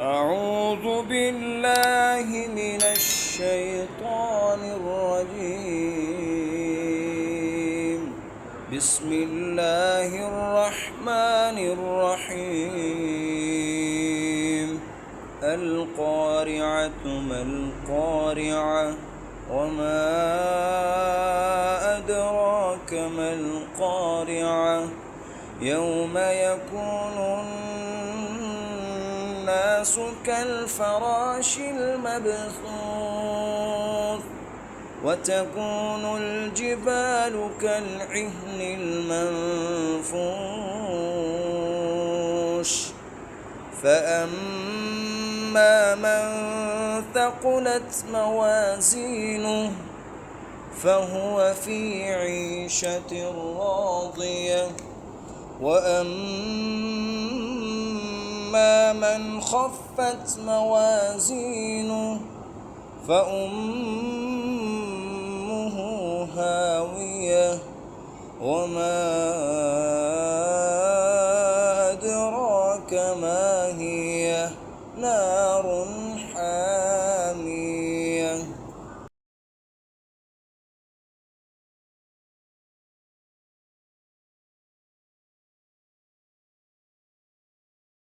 أعوذ بالله من الشيطان الرجيم. بسم الله الرحمن الرحيم. القارعة ما القارعة وما أدراك ما القارعة يوم يكون الناس كالفراش المبثوث وتكون الجبال كالعهن المنفوش فأما من ثقلت موازينه فهو في عيشة راضية وأما من خفت موازينه فأمه هاوية وما أدراك ما هي نار